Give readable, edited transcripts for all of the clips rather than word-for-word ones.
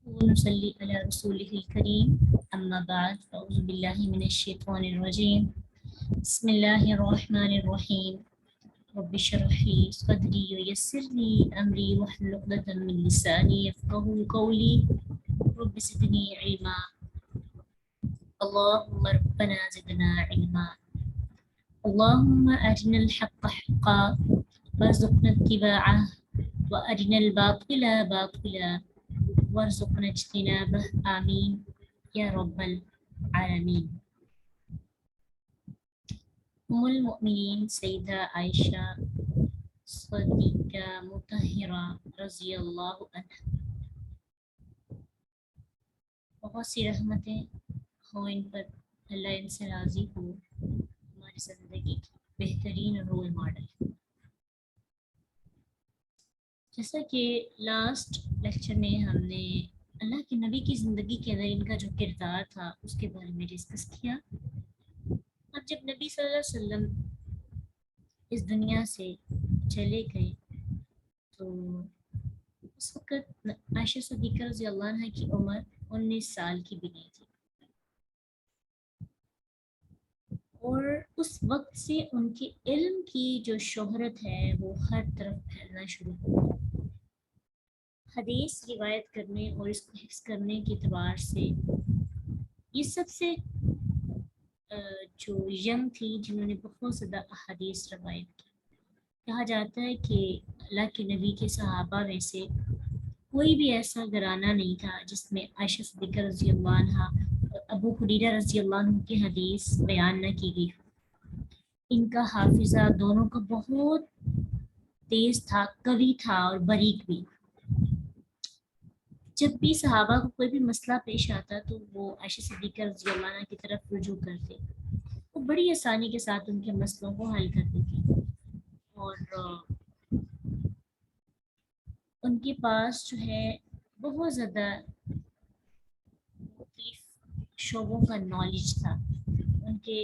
ونصلي على رسوله الكريم أما بعد فأعوذ بالله من الشيطان الرجيم بسم الله الرحمن الرحيم رب اشرح لي صدري ويسر لي أمري واحلل عقدة من لساني يفقهوا قولي رب زدني علما اللهم ربنا زدنا علما اللهم أرنا الحق حقا وارزقنا اتباعه وأرنا الباطل باطلا وارزقنا اجتنابه آمين يا رب العالمين. ام المؤمنین سیدہ عائشہ صدیقہ مطہرہ رضی اللہ عنہ، بہت سی رحمتیں ہوں ان پر، اللہ ان سے راضی ہو، ہماری زندگی کی بہترین رول ماڈل۔ جیسا کہ لاسٹ لیکچر میں ہم نے اللہ کے نبی کی زندگی کے اندر ان کا جو کردار تھا اس کے بارے میں ڈسکس کیا۔ اب جب نبی صلی اللہ علیہ وسلم اس دنیا سے چلے گئے تو اس وقت عائشہ صدیقہ رضی اللہ عنہ کی عمر 19 سال کی بھی نہیں تھی، اور اس وقت سے ان کے علم کی جو شہرت ہے وہ ہر طرف پھیلنا شروع ہو گئی۔ حدیث روایت کرنے اور اس کو حفظ کرنے کے اعتبار سے یہ سب سے جو ینگ تھی جنہوں نے بہت زیادہ احادیث روایت کی۔ کہا جاتا ہے کہ اللہ کے نبی کے صحابہ میں سے کوئی بھی ایسا گھرانہ نہیں تھا جس میں عائشہ صدیقہ رضی اللہ عنہ اور ابو ہریرہ رضی اللہ عنہ کی حدیث بیان نہ کی گئی۔ ان کا حافظہ دونوں کا بہت تیز تھا، قوی تھا اور باریک بھی۔ جب بھی صحابہ کو کوئی بھی مسئلہ پیش آتا تو وہ عائشہ صدیقہ رضی اللہ عنہ کی طرف رجوع کرتے، وہ بڑی آسانی کے ساتھ ان کے مسئلوں کو حل کرتی تھی، اور ان کے پاس جو ہے بہت زیادہ مختلف شعبوں کا نالج تھا۔ ان کے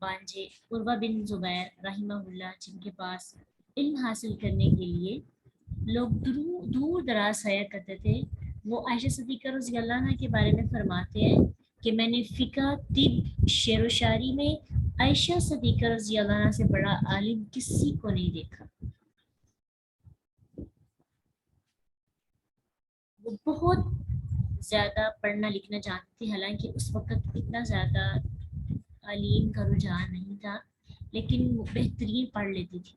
بانجے عروہ بن زبیر رحمہ اللہ، جن کے پاس علم حاصل کرنے کے لیے لوگ دور دراز آیا کرتے تھے، وہ عائشہ صدیقہ رضی اللہ عنہ کے بارے میں فرماتے ہیں کہ میں نے فقہ، طب، شعر و شاعری میں عائشہ صدیقہ رضی اللہ عنہ سے بڑا عالم کسی کو نہیں دیکھا۔ وہ بہت زیادہ پڑھنا لکھنا جانتی تھی، حالانکہ اس وقت اتنا زیادہ تعلیم کا رجحان نہیں تھا، لیکن وہ بہترین پڑھ لیتی تھی۔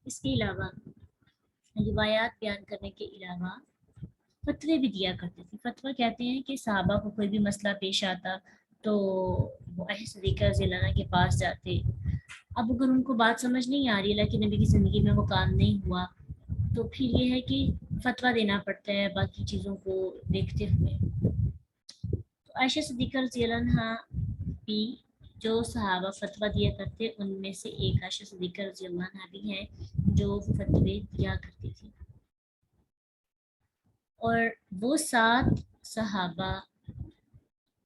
اس کے علاوہ روایات بیان کرنے کے علاوہ فتوے بھی دیا کرتے تھے۔ فتویٰ کہتے ہیں کہ صحابہ کو کوئی بھی مسئلہ پیش آتا تو وہ عائشہ صدیقہ رضی اللہ عنہ کے پاس جاتے۔ اب اگر ان کو بات سمجھ نہیں آ رہی، اللہ کے نبی کی زندگی میں وہ کام نہیں ہوا، تو پھر یہ ہے کہ فتویٰ دینا پڑتا ہے باقی چیزوں کو دیکھتے ہوئے۔ تو عائشہ صدیقہ رضی اللہ عنہ بھی جو صحابہ فتویٰ دیا کرتے ان میں سے ایک عائشہ صدیقہ رضی اللہ عنہ بھی ہیں جو فتوے دیا کرتی تھی۔ اور وہ 7 صحابہ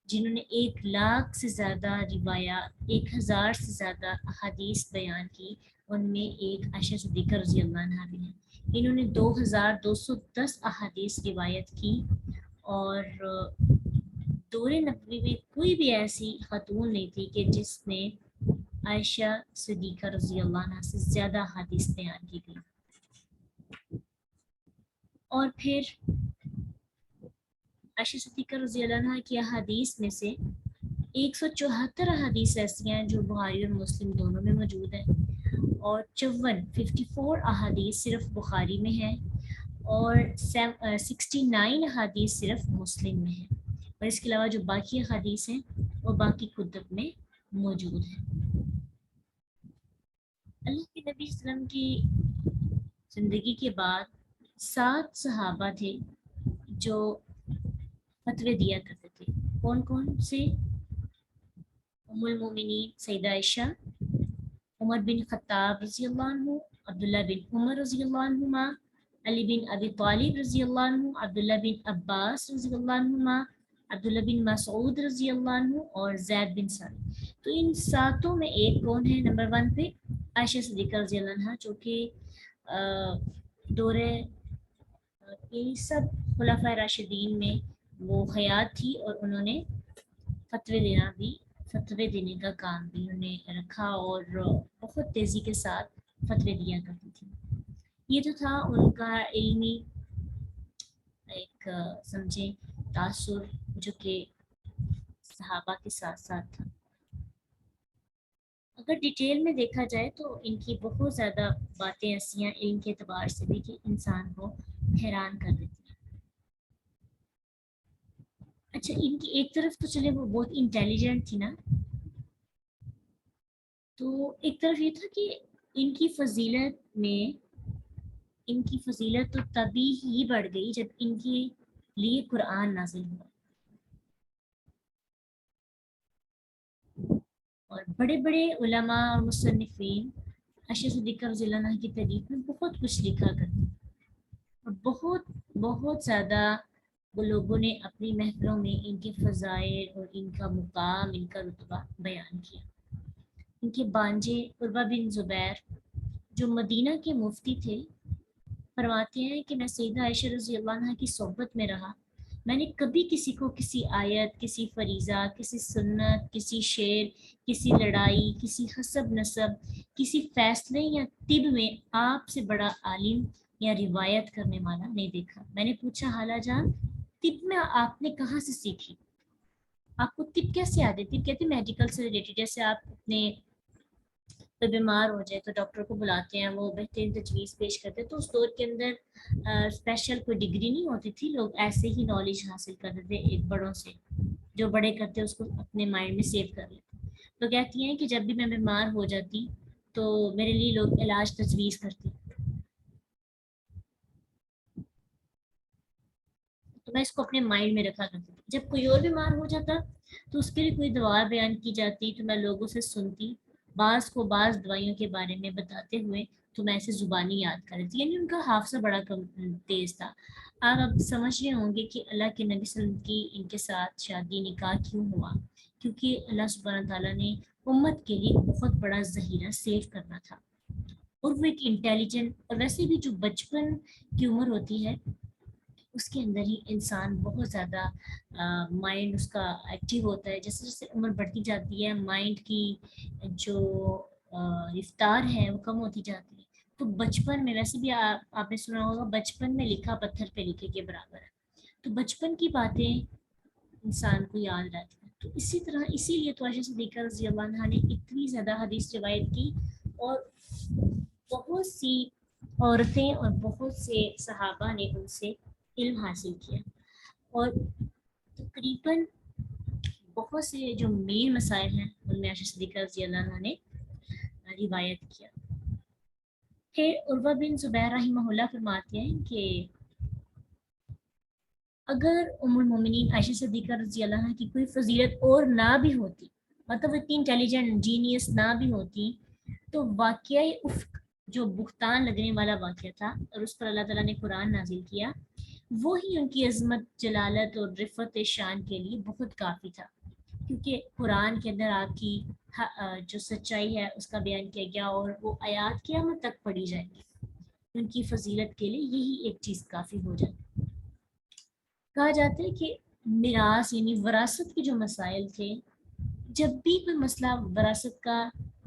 جنہوں نے 1,00,000 سے زیادہ روایات، 1,000 سے زیادہ احادیث بیان کی، ان میں ایک عائشہ صدیقہ رضی اللہ عنہ بھی ہیں۔ انہوں نے 2,210 احادیث روایت کی، اور دور نبوی میں کوئی بھی ایسی خاتون نہیں تھی کہ جس نے عائشہ صدیقہ رضی اللہ عنہ سے زیادہ احادیث بیان کی گئی۔ اور پھر عائشہ صدیقہ رضی اللہ عنہ کی احادیث میں سے 174 احادیث ایسی ہیں جو بخاری اور مسلم دونوں میں موجود ہیں، اور 54 احادیث صرف بخاری میں ہیں، اور 69 احادیث صرف مسلم میں ہیں، اور اس کے علاوہ جو باقی احادیث ہیں وہ باقی کتب میں موجود ہیں۔ اللہ کے نبی صلی اللہ علیہ وسلم کی زندگی کے بعد 7 صحابہ تھے جو فتوے دیا کرتے تھے۔ کون کون سے؟ ام المومنین سیدہ عائشہ، عمر بن خطاب رضی اللہ عنہ، عبداللہ بن عمر رضی اللہ عنہما، علی بن ابی طالب رضی اللہ عنہ، عبداللہ بن عباس رضی اللہ عنہما، عبداللہ بن مسعود رضی اللہ عنہ، اور زید بن ثابت۔ تو ان 7 میں ایک کون ہے نمبر 1 پہ؟ عائشہ صدیقہ رضی اللہ عنہ، جو کہ دور یہ سب خلفائے راشدین میں وہ حیات تھی اور انہوں نے فتوے دینے کا کام بھی انہوں نے رکھا اور بہت تیزی کے ساتھ فتوے دیا کرتی تھی. یہ تو تھا ان کا علمی ایک سمجھیں تاثر جو کہ صحابہ کے ساتھ ساتھ تھا. اگر ڈیٹیل میں دیکھا جائے تو ان کی بہت زیادہ باتیں ایسی ہیں علم کے اعتبار سے بھی کہ انسان کو حیران کر دیتی ہیں. اچھا ان کی ایک طرف تو چلے وہ بہت انٹیلیجنٹ تھی نا, تو ایک طرف یہ تھا کہ ان کی فضیلت تو تبھی ہی بڑھ گئی جب ان کے لیے قرآن نازل ہوا. اور بڑے بڑے علماء اور مصنفین عائشہ صدیقہ رضی اللہ عنہا کی تعریف میں بہت کچھ لکھا کرتے اور بہت زیادہ وہ لوگوں نے اپنی محفلوں میں ان کے فضائل اور ان کا مقام, ان کا رتبہ بیان کیا. ان کے بانجے عروہ بن زبیر جو مدینہ کے مفتی تھے فرماتے ہیں کہ میں سیدہ عائشہ رضی اللہ عنہا کی صحبت میں رہا, میں نے کبھی کسی کو کسی آیت, کسی فریضہ, کسی سنت, کسی شعر, کسی لڑائی, کسی حسب نسب, کسی فیصلے یا طب میں آپ سے بڑا عالم یا روایت کرنے والا نہیں دیکھا. میں نے پوچھا حالہ جان طب میں آپ نے کہاں سے سیکھی, آپ کو طب کیسے آتے؟ طب کہتے میڈیکل سے ریلیٹڈ, جیسے آپ اپنے تو بیمار ہو جائے تو ڈاکٹر کو بلاتے ہیں, وہ بہترین تجویز پیش کرتے ہیں. تو اس دور کے اندر اسپیشل کوئی ڈگری نہیں ہوتی تھی, لوگ ایسے ہی نالج حاصل کرتے تھے ایک بڑوں سے, جو بڑے کرتے اس کو اپنے مائنڈ میں سیو کر لیتے. تو کہتی ہیں کہ جب بھی میں بیمار ہو جاتی تو میرے لیے لوگ علاج تجویز کرتے, تو میں اس کو اپنے مائنڈ میں رکھا کرتی تھی. جب کوئی اور بیمار ہو جاتا تو اس کے لیے کوئی دوا بیان کی جاتی تو میں لوگوں سے سنتی, بعض دوائیوں کے بارے میں بتاتے ہوئے تو میں اسے زبانی یاد کر رہی تھی. یعنی ان کا حافظہ بڑا تیز تھا. آپ اب سمجھ رہے ہوں گے کہ اللہ کے نبی صلی اللہ علیہ وسلم کی ان کے ساتھ شادی نکاح کیوں ہوا, کیونکہ اللہ سبحانہ تعالیٰ نے امت کے لیے بہت بڑا ذخیرہ سیو کرنا تھا. اور وہ ایک انٹیلیجنٹ, اور ویسے بھی جو بچپن کی عمر ہوتی ہے اس کے اندر ہی انسان بہت زیادہ مائنڈ اس کا ایکٹیو ہوتا ہے. جیسے جیسے عمر بڑھتی جاتی ہے مائنڈ کی جو رفتار ہے وہ کم ہوتی جاتی ہے. تو بچپن میں ویسے بھی آپ نے سنا ہوگا بچپن میں لکھا پتھر پہ لکھے کے برابر ہے, تو بچپن کی باتیں انسان کو یاد رہتی ہیں. تو اسی لیے تو عائشہ صدیقہ رضی اللہ عنہا نے اتنی زیادہ حدیث روایت کی, اور بہت سی عورتیں اور بہت سے صحابہ نے ان سے علم حاصل کیا. اور تقریباً بہت سے جو مین مسائل ہیں ان میں عائشہ صدیقہ رضی اللہ عنہا نے روایت کیا. پھر عروہ بن زبیر رحمہ اللہ فرماتے ہیں کہ اگر ام المومنین عائشہ صدیقہ رضی اللہ عنہا کی کوئی فضیلت اور نہ بھی ہوتی, مطلب اتنی انٹیلیجنٹ جینیس نہ بھی ہوتی, تو واقعی افق جو بہتان لگنے والا واقعہ تھا اور اس پر اللہ تعالیٰ نے قرآن نازل کیا, وہی ان کی عظمت, جلالت اور رفعت شان کے لیے بہت کافی تھا. کیونکہ قرآن کے اندر آپ کی جو سچائی ہے اس کا بیان کیا گیا, اور وہ آیات قیامت تک پڑھی جائیں گی. ان کی فضیلت کے لیے یہی ایک چیز کافی ہو جاتی. کہا جاتا ہے کہ میراث یعنی وراثت کے جو مسائل تھے, جب بھی کوئی مسئلہ وراثت کا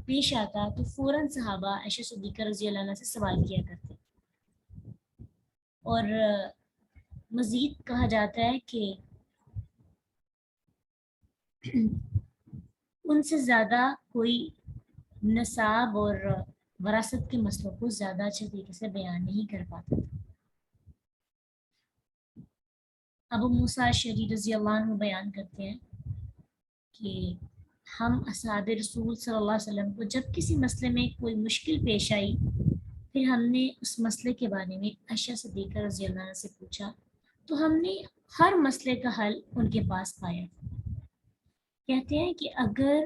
پیش آتا تو فوراً صحابہ عائشہ صدیقہ رضی اللہ عنہ سے سوال کیا کرتے. اور مزید کہا جاتا ہے کہ ان سے زیادہ کوئی نصاب اور وراثت کے مسئلوں کو زیادہ اچھے طریقے سے بیان نہیں کر پاتا تھا. ابو موسیٰ اشعری رضی اللہ عنہ بیان کرتے ہیں کہ ہم اصحاب رسول صلی اللہ علیہ وسلم کو جب کسی مسئلے میں کوئی مشکل پیش آئی, پھر ہم نے اس مسئلے کے بارے میں عائشہ صدیقہ رضی اللہ عنہ سے پوچھا, تو ہم نے ہر مسئلے کا حل ان کے پاس پایا. کہتے ہیں کہ اگر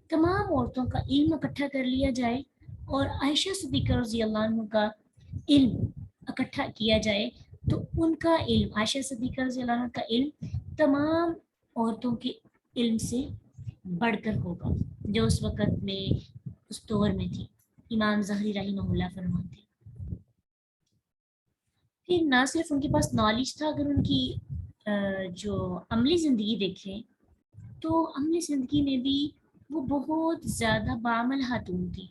تمام عورتوں کا علم اکٹھا کر لیا جائے اور عائشہ صدیقہ رضی اللہ عنہ کا علم اکٹھا کیا جائے تو ان کا علم, عائشہ صدیقہ رضی اللہ عنہ کا علم تمام عورتوں کے علم سے بڑھ کر ہوگا جو اس وقت میں اس دور میں تھی. امام ظہری رحمہ اللہ فرماتے. پھر نہ صرف ان کے پاس نالج تھا، اگر ان کی جو عملی زندگی دیکھیں تو عملی زندگی میں بھی وہ بہت زیادہ بعمل خاتون تھی.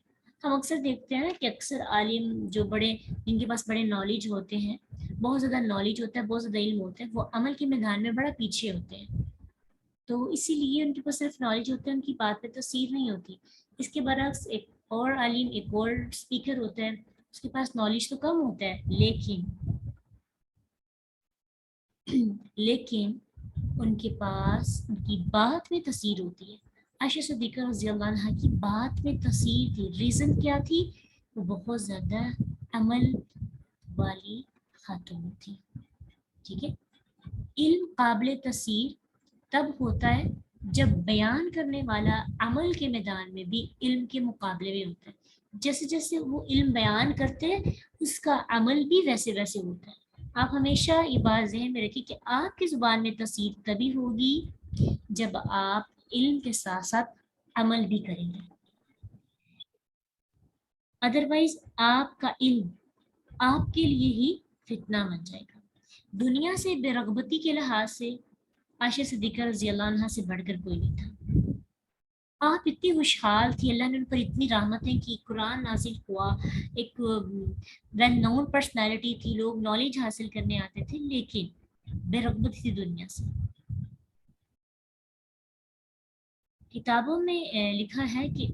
ہم اکثر دیکھتے ہیں کہ اکثر عالم جو بڑے، جن کے پاس بڑے نالج ہوتے ہیں، بہت زیادہ نالج ہوتا ہے، بہت زیادہ علم ہوتا ہے، وہ عمل کے میدان میں بڑا پیچھے ہوتے ہیں. تو اسی لیے ان کے پاس صرف نالج ہوتا ہے، ان کی بات پہ تاثیر نہیں ہوتی. اس کے برعکس ایک اور عالم، ایک اور اسپیکر ہوتا ہے، اس کے پاس نالج تو کم ہوتا ہے لیکن ان کے پاس ان کی بات میں تاثیر ہوتی ہے. عائشہ صدیقہ رضی اللہ عنہا کی بات میں تاثیر تھی. ریزن کیا تھی؟ وہ بہت زیادہ عمل والی خاتون تھی. ٹھیک ہے. علم قابل تاثیر تب ہوتا ہے جب بیان کرنے والا عمل کے میدان میں بھی علم کے مقابلے میں ہوتا ہے. جیسے جیسے وہ علم بیان کرتے ہیں اس کا عمل بھی ویسے ویسے ہوتا ہے. آپ ہمیشہ یہ بات ذہن میں رکھیں کہ آپ کی زبان میں تاثیر تبھی ہوگی جب آپ علم کے ساتھ ساتھ عمل بھی کریں گے. ادروائز آپ کا علم آپ کے لیے ہی فتنہ بن جائے گا. دنیا سے بے رغبتی کے لحاظ سے عائشہ صدیقہ رضی اللہ عنہ سے بڑھ کر کوئی نہیں تھا. آپ اتنی خوشحال تھی، اللہ نے ان پر اتنی رحمتیں کی، قرآن نازل ہوا، ایک ویل نون پرسنالٹی تھی، لوگ نالج حاصل کرنے آتے تھے، لیکن بے رغبت تھی دنیا سے. کتابوں میں لکھا ہے کہ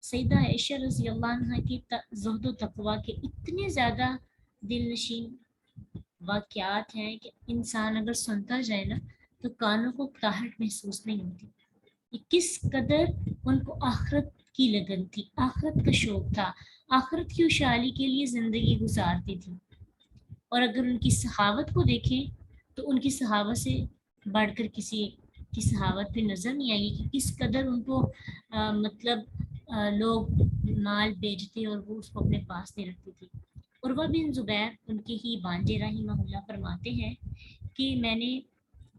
سیدہ عائشہ رضی اللہ عنہ کی زہد و تقوی کے اتنے زیادہ دل نشین واقعات ہیں کہ انسان اگر سنتا جائے نا تو کانوں کو کاہٹ محسوس نہیں ہوتی. کس قدر ان کو آخرت کی لگن تھی، آخرت کا شوق تھا، آخرت کی خوشحالی کے لیے زندگی گزارتی تھی. اور اگر ان کی صحاوت کو دیکھیں تو ان کی صحاوت سے بڑھ کر کسی کی صحاوت پہ نظر نہیں آئے گی کہ کس قدر ان کو لوگ مال بیچتے اور وہ اس کو اپنے پاس نہیں رکھتی تھی. عروہ بن زبیر ان کے ہی بانجے رحمہ اللہ فرماتے ہیں کہ میں نے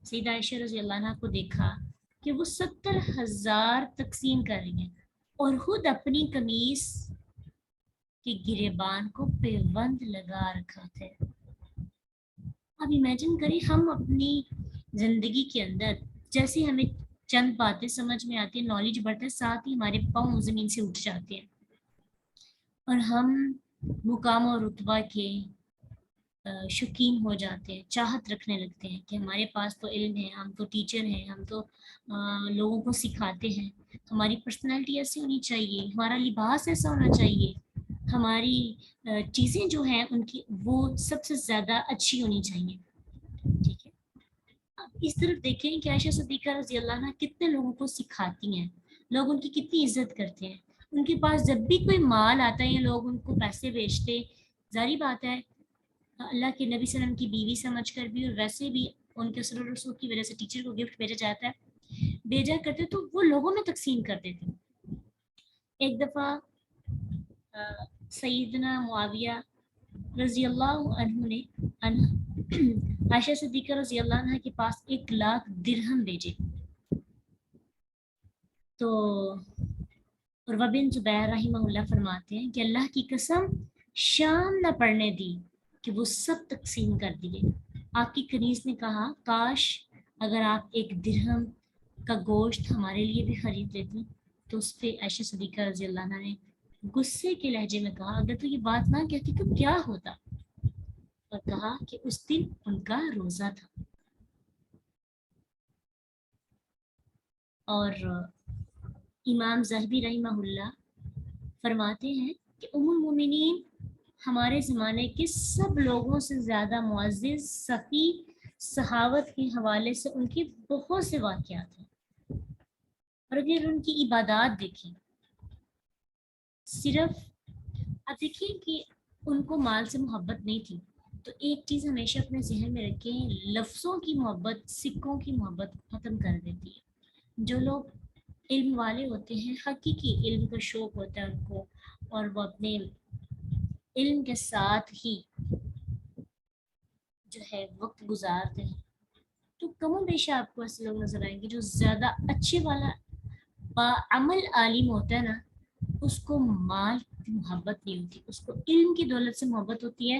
سیدہ عائشہ رضی اللہ عنہ کو دیکھا کہ وہ 70,000 تقسیم کر رہی ہیں اور خود اپنی قمیص کے گریبان کو پیوند لگا رکھا تھا. اب امیجن کریں ہم اپنی زندگی کے اندر جیسے ہمیں چند باتیں سمجھ میں آتی ہیں، نالج بڑھتا ہے، ساتھ ہی ہمارے پاؤں زمین سے اٹھ جاتے ہیں اور ہم مقام و رتبہ کے شوقین ہو جاتے ہیں، چاہت رکھنے لگتے ہیں کہ ہمارے پاس تو علم ہے، ہم تو ٹیچر ہیں، ہم تو لوگوں کو سکھاتے ہیں، ہماری پرسنالٹی ایسی ہونی چاہیے، ہمارا لباس ایسا ہونا چاہیے، ہماری چیزیں جو ہیں ان کی وہ سب سے زیادہ اچھی ہونی چاہیے. ٹھیک ہے. اب اس طرف دیکھیں کہ عائشہ صدیقہ رضی اللہ عنہ کتنے لوگوں کو سکھاتی ہیں، لوگ ان کی کتنی عزت کرتے ہیں. ان کے پاس جب بھی کوئی مال آتا ہے یا لوگ ان کو پیسے بیچتے، ظاہری بات ہے اللہ کے نبی صلی اللہ علیہ وسلم کی بیوی سمجھ کر بھی اور ویسے بھی ان کے سر رسول کی وجہ سے ٹیچر کو گفٹ بھیجا جاتا ہے، بھیجا کرتے تو وہ لوگوں میں تقسیم کرتے تھے. ایک دفعہ سیدنا معاویہ رضی اللہ عنہ نے عائشہ صدیقہ رضی اللہ عنہ کے پاس 1,00,000 درہم بھیجے. تو عروہ بن زبیر رحمہ اللہ فرماتے ہیں کہ اللہ کی قسم شام نہ پڑنے دی کہ وہ سب تقسیم کر دیے. آپ کی کنیز نے کہا کاش اگر آپ 1 درہم کا گوشت ہمارے لیے بھی خرید لیتی. تو اس پہ عائشہ صدیقہ رضی اللہ عنہ نے غصے کے لہجے میں کہا اگر تو یہ بات نہ کہتی تو کیا ہوتا، اور کہا کہ اس دن ان کا روزہ تھا. اور امام ذہبی رحمہ اللہ فرماتے ہیں کہ ام المومنین ہمارے زمانے کے سب لوگوں سے زیادہ معزز، سخی، صحاوت کے حوالے سے ان کے بہت سے واقعات ہیں. اور اگر ان کی عبادات دیکھیں، صرف آپ دیکھیں کہ ان کو مال سے محبت نہیں تھی. تو ایک چیز ہمیشہ اپنے ذہن میں رکھیں، لفظوں کی محبت سکوں کی محبت ختم کر دیتی ہے. جو لوگ علم والے ہوتے ہیں، حقیقی علم کا شوق ہوتا ہے ان کو، اور وہ اپنے علم کے ساتھ ہی جو ہے وقت گزارتے ہیں، تو کم و بیش آپ کو ایسے لوگ نظر آئیں گے جو زیادہ اچھے والا عمل عالم ہوتا ہے نا، اس کو مال کی محبت نہیں ہوتی، اس کو علم کی دولت سے محبت ہوتی ہے.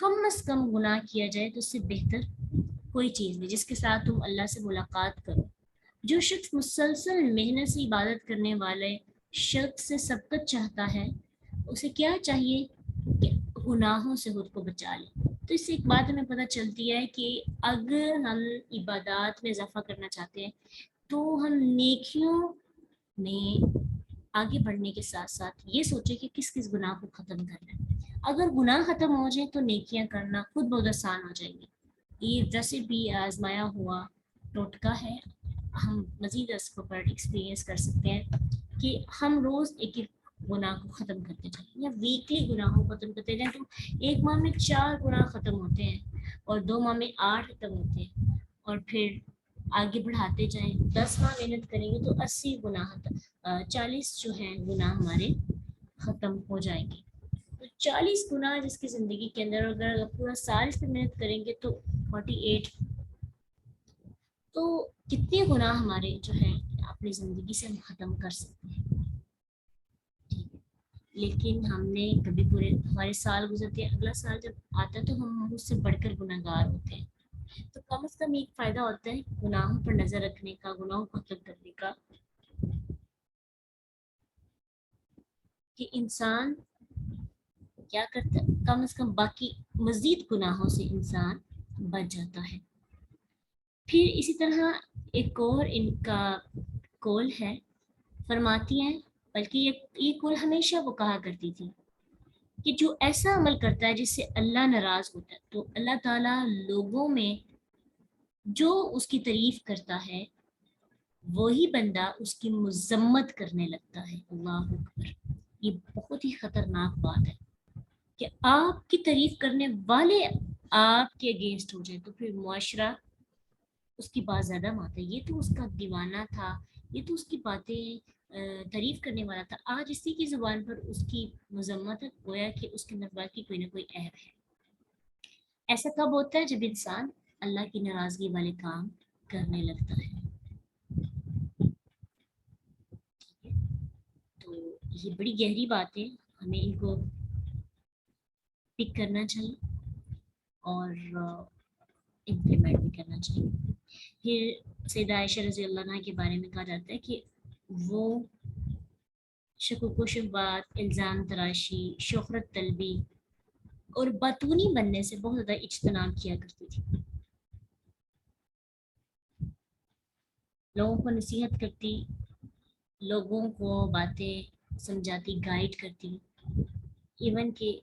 کم از کم گناہ کیا جائے تو اس سے بہتر کوئی چیز نہیں جس کے ساتھ تم اللہ سے ملاقات کرو. جو شخص مسلسل محنت سے عبادت کرنے والے شخص سے سبقت چاہتا ہے اسے کیا چاہیے کہ گناہوں سے خود کو بچا لے. تو اس سے ایک بات ہمیں پتہ چلتی ہے کہ اگر ہم عبادات میں اضافہ کرنا چاہتے ہیں تو ہم نیکیوں میں آگے بڑھنے کے ساتھ ساتھ یہ سوچیں کہ کس کس گناہ کو ختم کرنا ہے. اگر گناہ ختم ہو جائیں تو نیکیاں کرنا خود بہت آسان ہو جائیں گی. یہ جیسے بھی آزمایا ہوا ٹوٹکا ہے. ہم مزید اس کو پر ایکسپیرینس کر سکتے ہیں کہ ہم روز ایک ایک گناہ کو ختم کرتے جائیں یا ویکلی گناہوں کو ختم کرتے جائیں تو ایک ماہ میں 4 گناہ ختم ہوتے ہیں اور 2 ماہ میں 8 ختم ہوتے ہیں اور پھر آگے بڑھاتے جائیں. 10 ماہ محنت کریں گے تو 80 گناہ 40 جو ہیں گناہ ہمارے ختم ہو جائیں گے. تو 40 گناہ جس کی زندگی کے اندر اگر پورا سال اس پہ محنت کریں گے تو 48. تو کتنے گناہ ہمارے جو ہیں اپنی زندگی سے ہم ختم کر سکتے ہیں. ٹھیک ہے لیکن ہم نے کبھی پورے ہمارے سال گزرتے ہیں اگلا سال جب آتا ہے تو ہم اس سے بڑھ کر گناہ گار ہوتے ہیں. تو کم از کم ایک فائدہ ہوتا ہے گناہوں پر نظر رکھنے کا گناہوں کو ختم کرنے کا کہ انسان کیا کرتا ہے کم از کم باقی مزید گناہوں سے انسان بچ جاتا ہے. پھر اسی طرح ایک اور ان کا قول ہے فرماتی ہیں بلکہ یہ قول ہمیشہ وہ کہا کرتی تھی کہ جو ایسا عمل کرتا ہے جس سے اللہ ناراض ہوتا ہے تو اللہ تعالیٰ لوگوں میں جو اس کی تعریف کرتا ہے وہی بندہ اس کی مذمت کرنے لگتا ہے. اللہ اکبر. یہ بہت ہی خطرناک بات ہے کہ آپ کی تعریف کرنے والے آپ کے اگینسٹ ہو جائے تو پھر معاشرہ اس کی بات زیادہ مانتا ہے. یہ تو اس کا دیوانہ تھا یہ تو اس کی باتیں تعریف کرنے والا تھا. آج اسی کی زبان پر اس کی مذمت ہے گویا کہ اس کے اندر واقعی کوئی نہ کوئی عیب ہے. ایسا کب ہوتا ہے جب انسان اللہ کی ناراضگی والے کام کرنے لگتا ہے. تو یہ بڑی گہری بات ہے ہمیں ان کو پک کرنا چاہیے اور امپلیمنٹ بھی کرنا چاہیے. پھر سیدہ عائشہ رضی اللہ عنہ کے بارے میں کہا جاتا ہے کہ وہ شکوک و شبہات الزام تراشی شہرت طلبی اور باتونی بننے سے بہت زیادہ اجتناب کیا کرتی تھی. لوگوں کو نصیحت کرتی لوگوں کو باتیں سمجھاتی گائیڈ کرتی. ایون کہ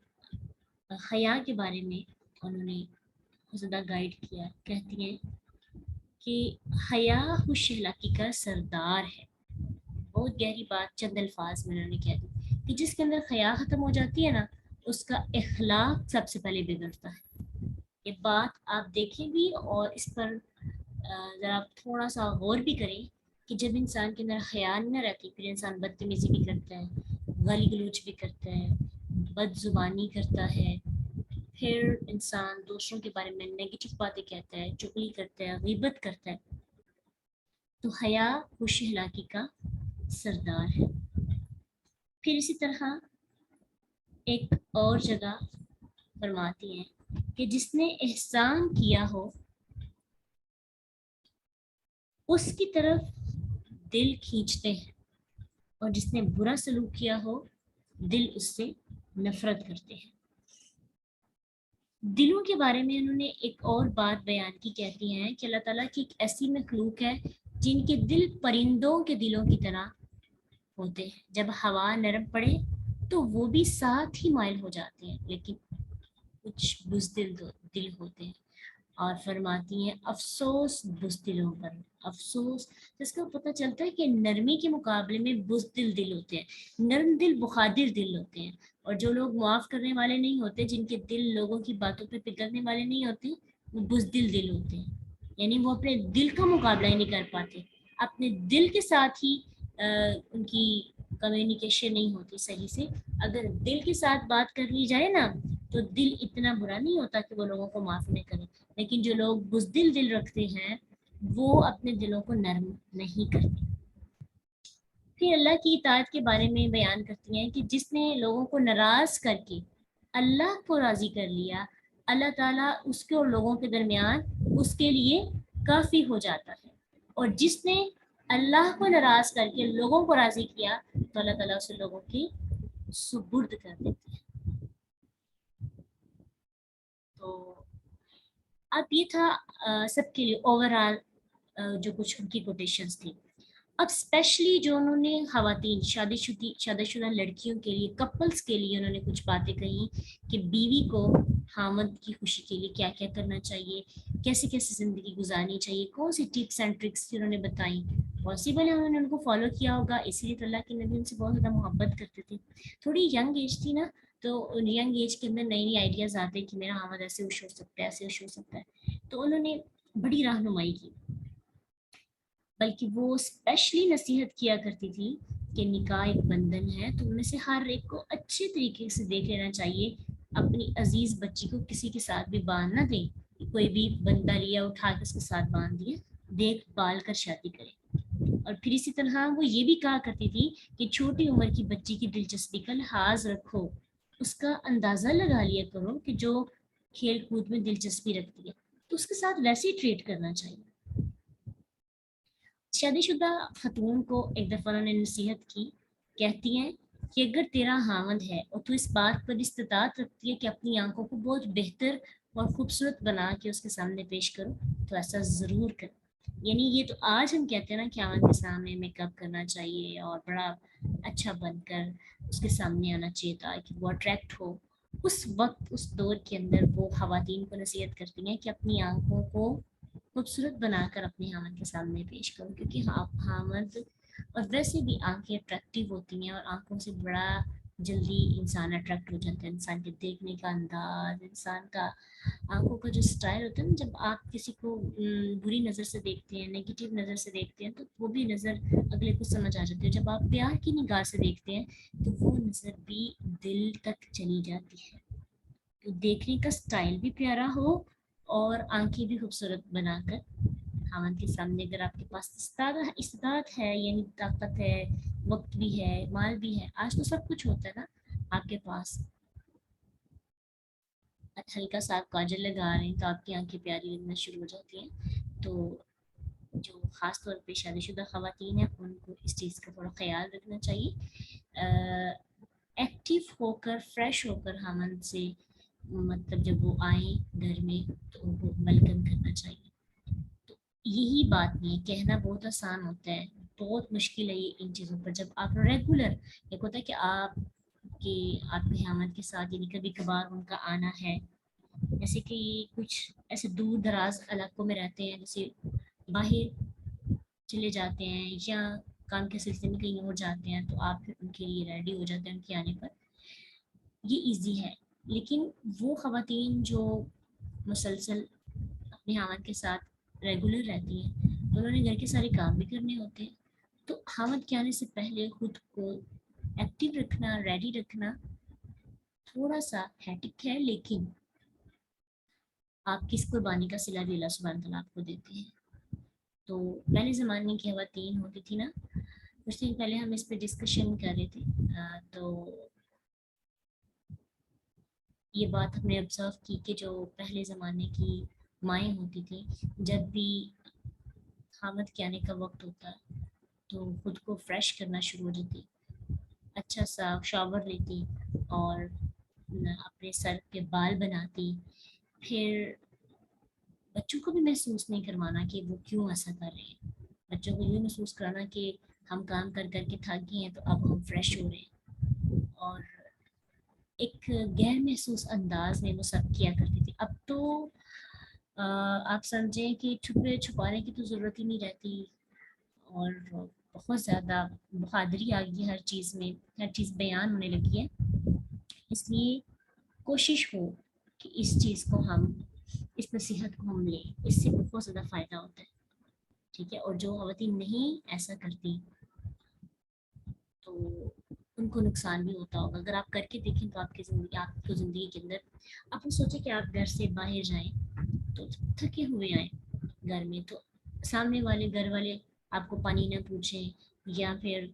حیا کے بارے میں انہوں نے زیادہ گائیڈ کیا. کہتی ہیں کہ حیا خوش اخلاقی کا سردار ہے. بہت گہری بات چند الفاظ میں انہوں نے کہہ دی کہ جس کے اندر حیا ختم ہو جاتی ہے نا اس کا اخلاق سب سے پہلے بگڑتا ہے. یہ بات آپ دیکھیں بھی اور اس پر ذرا تھوڑا سا غور بھی کریں کہ جب انسان کے اندر حیا نہ رہتی پھر انسان بدتمیزی بھی کرتا ہے گالی گلوچ بھی کرتا ہے بد زبانی کرتا ہے. پھر انسان دوسروں کے بارے میں نیگیٹو باتیں کہتا ہے چغلی کرتا ہے غیبت کرتا ہے. تو حیا خوش اخلاقی کا سردار ہے. پھر اسی طرح ایک اور جگہ فرماتی ہیں کہ جس نے احسان کیا ہو اس کی طرف دل کھینچتے ہیں اور جس نے برا سلوک کیا ہو دل اس سے نفرت کرتے ہیں. دلوں کے بارے میں انہوں نے ایک اور بات بیان کی. کہتی ہیں کہ اللہ تعالیٰ کی ایک ایسی مخلوق ہے جن کے دل پرندوں کے دلوں کی طرح ہوتے ہیں. جب ہوا نرم پڑے تو وہ بھی ساتھ ہی مائل ہو جاتے ہیں لیکن کچھ بزدل دل ہوتے ہیں. اور فرماتی ہیں افسوس بزدلوں پر افسوس. جس کا پتہ چلتا ہے کہ نرمی کے مقابلے میں بزدل دل ہوتے ہیں. نرم دل بخادر دل ہوتے ہیں اور جو لوگ معاف کرنے والے نہیں ہوتے جن کے دل لوگوں کی باتوں پہ پگھلنے والے نہیں ہوتے وہ بزدل دل ہوتے ہیں. یعنی وہ اپنے دل کا مقابلہ ہی نہیں کر پاتے. اپنے دل کے ساتھ ہی ان کی کمیونیکیشن نہیں ہوتی صحیح سے. اگر دل کے ساتھ بات کر لی جائے نا تو دل اتنا برا نہیں ہوتا کہ وہ لوگوں کو معاف نہیں کرے. لیکن جو لوگ بزدل دل رکھتے ہیں وہ اپنے دلوں کو نرم نہیں کرتے. پھر اللہ کی اطاعت کے بارے میں بیان کرتی ہیں کہ جس نے لوگوں کو ناراض کر کے اللہ کو راضی کر لیا اللہ تعالیٰ اس کے اور لوگوں کے درمیان اس کے لیے کافی ہو جاتا ہے، اور جس نے اللہ کو ناراض کر کے لوگوں کو راضی کیا تو اللہ تعالیٰ اسے لوگوں کی سپرد کر دیتے ہیں۔ تو اب یہ تھا سب کے لیے اوور آل جو کچھ ان کی کوٹیشنز تھی۔ اب اسپیشلی جو انہوں نے خواتین شادی شدہ لڑکیوں کے لیے، کپلس کے لیے انہوں نے کچھ باتیں کہیں کہ بیوی کو خامند کی خوشی کے لیے کیا کیا کرنا چاہیے، کیسے کیسے زندگی گزارنی چاہیے، کون سی ٹپس اینڈ ٹرکس انہوں نے بتائیں۔ پاسبل ہے انہوں نے ان کو فالو کیا ہوگا، اسی لیے تو اللہ کے نبی ان سے بہت زیادہ محبت کرتے تھے۔ تھوڑی ینگ ایج تھی نا، تو ینگ ایج کے اندر نئی نئی آئیڈیاز آتے کہ میرا خامند ایسے خوش ہو سکتا ہے، ایسے خوش ہو سکتا ہے، تو انہوں نے بڑی رہنمائی کی۔ بلکہ وہ اسپیشلی نصیحت کیا کرتی تھی کہ نکاح ایک بندھن ہے، تو ان میں سے ہر ایک کو اچھے طریقے سے دیکھ لینا چاہیے، اپنی عزیز بچی کو کسی کے ساتھ بھی باندھ نہ دیں، کوئی بھی بندہ لیا اٹھا کے اس کے ساتھ باندھ دیا، دیکھ بھال کر شادی کرے۔ اور پھر اسی طرح وہ یہ بھی کہا کرتی تھی کہ چھوٹی عمر کی بچی کی دلچسپی کا لحاظ رکھو، اس کا اندازہ لگا لیا کرو کہ جو کھیل کود میں دلچسپی رکھتی ہے تو اس کے ساتھ ویسے ہی ٹریٹ کرنا چاہیے۔ شادی شدہ خاتون کو ایک دفعہ انہوں نے نصیحت کی، کہتی ہیں کہ اگر تیرا خاوند ہے اور تو اس بات پر استطاعت رکھتی ہے کہ اپنی آنکھوں کو بہت بہتر اور خوبصورت بنا کے اس کے سامنے پیش کرو تو ایسا ضرور کر۔ یعنی یہ تو آج ہم کہتے ہیں نا کہ خاوند کے سامنے میک اپ کرنا چاہیے اور بڑا اچھا بن کر اس کے سامنے آنا چاہیے تاکہ وہ اٹریکٹ ہو۔ اس وقت اس دور کے اندر وہ خواتین کو نصیحت کرتی ہیں کہ اپنی آنکھوں کو خوبصورت بنا کر اپنے خامد کے سامنے پیش کروں، کیونکہ خامد اور ویسے بھی آنکھیں اٹریکٹیو ہوتی ہیں، اور آنکھوں سے بڑا جلدی انسان اٹریکٹ ہو جاتا ہے۔ انسان کے دیکھنے کا انداز، انسان کا آنکھوں کا جو سٹائل ہوتا ہے نا، جب آپ کسی کو بری نظر سے دیکھتے ہیں، نگیٹیو نظر سے دیکھتے ہیں تو وہ بھی نظر اگلے کو سمجھ آ جاتی ہے، جب آپ پیار کی نگاہ سے دیکھتے ہیں تو وہ نظر بھی دل تک چلی جاتی ہے۔ تو دیکھنے کا سٹائل بھی پیارا ہو اور آنکھیں بھی خوبصورت بنا کر خاوند کے سامنے، اگر آپ کے پاس استطاعت ہے، یعنی طاقت ہے، وقت بھی ہے، مال بھی ہے، آج تو سب کچھ ہوتا ہے نا آپ کے پاس، ہلکا سا آپ کاجل لگا رہے ہیں تو آپ کی آنکھیں پیاری لگنا شروع ہو جاتی ہیں۔ تو جو خاص طور پہ شادی شدہ خواتین ہیں ان کو اس چیز کا تھوڑا خیال رکھنا چاہیے، ایکٹیو ہو کر، فریش ہو کر خاوند سے، مطلب جب وہ آئیں گھر میں تو ان کو ویلکم کرنا چاہیے۔ تو یہی بات نہیں ہے، کہنا بہت آسان ہوتا ہے، بہت مشکل ہے یہ ان چیزوں پر جب آپ ریگولر، ایک ہوتا ہے کہ آپ کے خامد کے ساتھ یعنی کبھی کبھار ان کا آنا ہے، جیسے کہ کچھ ایسے دور دراز علاقوں میں رہتے ہیں، جیسے باہر چلے جاتے ہیں یا کام کے سلسلے میں کہیں اور جاتے ہیں تو آپ پھر ان کے لیے ریڈی ہو جاتے ہیں، ان کے آنے پر یہ ایزی ہے۔ لیکن وہ خواتین جو مسلسل اپنے خامد کے ساتھ ریگولر رہتی ہیں تو انہوں نے گھر کے سارے کام بھی کرنے ہوتے ہیں، تو خامد کے آنے سے پہلے خود کو ایکٹیو رکھنا، ریڈی رکھنا تھوڑا سا ہیٹک ہے، لیکن آپ کس قربانی کا صلہ بھی اللہ سبحانہ تعالیٰ آپ کو دیتے ہیں۔ تو پہلے زمانے کی خواتین ہوتی تھی نا، کچھ دن پہلے ہم اس پہ ڈسکشن کر رہے تھے، تو یہ بات ہم نے آبزرو کی کہ جو پہلے زمانے کی مائیں ہوتی تھیں، جب بھی خامد کے آنے کا وقت ہوتا تو خود کو فریش کرنا شروع ہو جاتی، اچھا سا شاور لیتی اور اپنے سر کے بال بناتی، پھر بچوں کو بھی محسوس نہیں کروانا کہ وہ کیوں ایسا کر رہے ہیں، بچوں کو یہ محسوس کرانا کہ ہم کام کر کر کے تھک گئے ہیں تو اب ہم فریش ہو رہے ہیں، اور ایک غیر محسوس انداز میں وہ سب کیا کرتی تھی۔ اب تو آپ سمجھیں کہ چھپے چھپانے کی تو ضرورت ہی نہیں رہتی، اور بہت زیادہ بہادری آ گئی ہر چیز میں، ہر چیز بیان ہونے لگی ہے، اس لیے کوشش ہو کہ اس چیز کو ہم، اس نصیحت کو ہم لیں، اس سے بہت زیادہ فائدہ ہوتا ہے، ٹھیک ہے۔ اور جو خواتین نہیں ایسا کرتی تو ان کو نقصان بھی ہوتا ہوگا، اگر آپ کر کے دیکھیں تو آپ کو زندگی کے اندر، آپ سوچیں کہ آپ گھر سے باہر جائیں تو تھکے ہوئے آئیں گھر میں، تو سامنے والے گھر والے آپ کو پانی نہ پوچھیں، یا پھر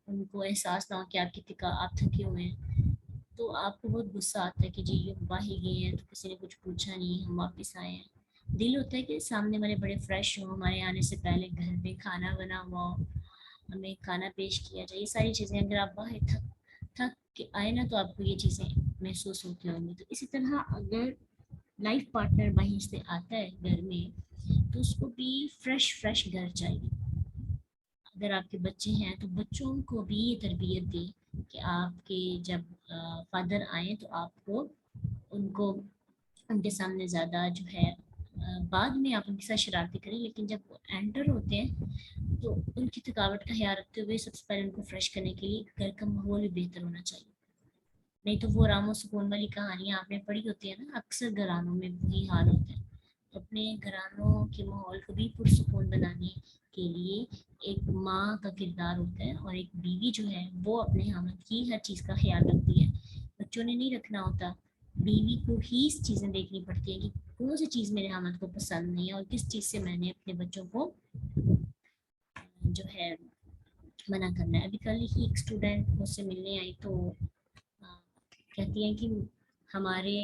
ان کو احساس نہ ہو کہ آپ تھکے ہوئے ہیں، تو آپ کو بہت غصہ آتا ہے کہ جی یہ باہر گئے ہیں تو کسی نے کچھ پوچھا نہیں، ہم واپس آئے ہیں، دل ہوتا ہے کہ سامنے والے بڑے فریش ہوں، ہمارے آنے سے پہلے گھر میں کھانا بنا ہوا ہو، ہمیں کھانا پیش کیا جائے، یہ ساری چیزیں اگر آپ باہر تھک کے آئے نا تو آپ کو یہ چیزیں محسوس ہوتی ہوں گی۔ تو اسی طرح اگر لائف پارٹنر باہر سے آتا ہے گھر میں تو اس کو بھی فریش فریش گھر چاہیے۔ اگر آپ کے بچے ہیں تو بچوں کو بھی یہ تربیت دیں کہ آپ کے جب فادر آئیں تو آپ کو ان کو ان کے سامنے زیادہ جو ہے بعد میں آپ ان کے ساتھ شرارتیں کریں، لیکن جب وہ انٹر ہوتے ہیں تو ان کی تھکاوٹ کا خیال رکھتے ہوئے سب سے پہلے ان کو فریش کرنے کے لیے گھر کا ماحول بھی بہتر ہونا چاہیے۔ نہیں تو وہ رام و سکون والی کہانیاں آپ نے پڑھی ہوتی ہے نا، اکثر گھرانوں میں وہی حال ہوتا ہے۔ اپنے گھرانوں کے ماحول کو بھی پرسکون بنانے کے لیے ایک ماں کا کردار ہوتا ہے، اور ایک بیوی جو ہے وہ اپنے حامد کی ہر چیز کا خیال رکھتی ہے، بچوں نے نہیں رکھنا ہوتا، بیوی کو ہی چیزیں دیکھنی پڑتی ہے کہ کون سی چیز میرے حامد کو پسند نہیں ہے اور کس چیز سے میں نے اپنے بچوں کو جو ہے منع کرنا ہے۔ ابھی کل ہی ایک اسٹوڈنٹ مجھ سے ملنے آئی تو کہتی ہیں کہ ہمارے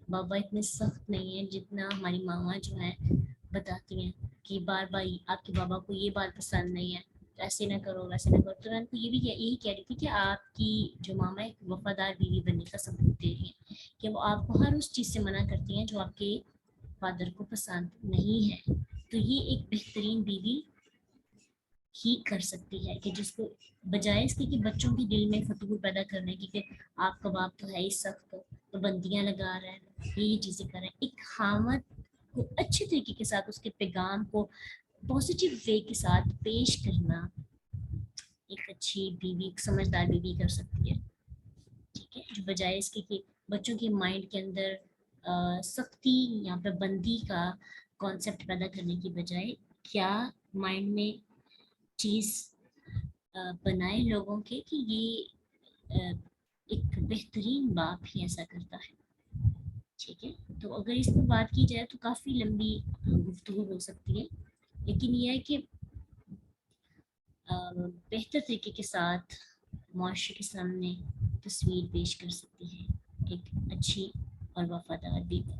بابا اتنے سخت نہیں ہیں جتنا ہماری ماما جو ہیں بتاتی ہیں کہ بار بار آپ کے بابا کو یہ بات پسند نہیں ہے، ایسے نہ کرو ویسے نہ کرو۔ تو میں ان کو یہ بھی یہی کہہ رہی تھی کہ آپ کی جو ماما ایک وفادار بیوی بننے کا ثبوت دے رہی ہیں کہ وہ آپ کو ہر اس چیز سے منع کرتی ہیں جو آپ کے فادر کو پسند نہیں ہے۔ تو یہ ایک بہترین بیوی ہی کر سکتی ہے کہ جس کو بجائے اس کے کہ بچوں کے دل میں فتور پیدا کرنے کی کہ آپ کا باپ تو ہے ہی سخت، تو بندیاں لگا رہے ہیں، یہ چیزیں کر رہے ہیں، ایک خامد کو اچھے طریقے کے ساتھ اس کے پیغام کو پازیٹیو وے کے ساتھ پیش کرنا ایک اچھی بیوی، ایک سمجھدار بیوی کر سکتی ہے، ٹھیک ہے، جو بجائے اس کے کہ بچوں کے مائنڈ کے اندر سختی یا پہ بندی کا کانسیپٹ پیدا کرنے کی بجائے کیا مائنڈ میں چیز بنائے لوگوں کے کہ یہ ایک بہترین باپ ہی ایسا کرتا ہے، ٹھیک ہے۔ تو اگر اس پر بات کی جائے تو کافی لمبی گفتگو ہو سکتی ہے، لیکن یہ ہے کہ بہتر طریقے کے ساتھ معاشرے کے سامنے تصویر پیش کر سکتی ہے ایک اچھی اور وفادار بیوی۔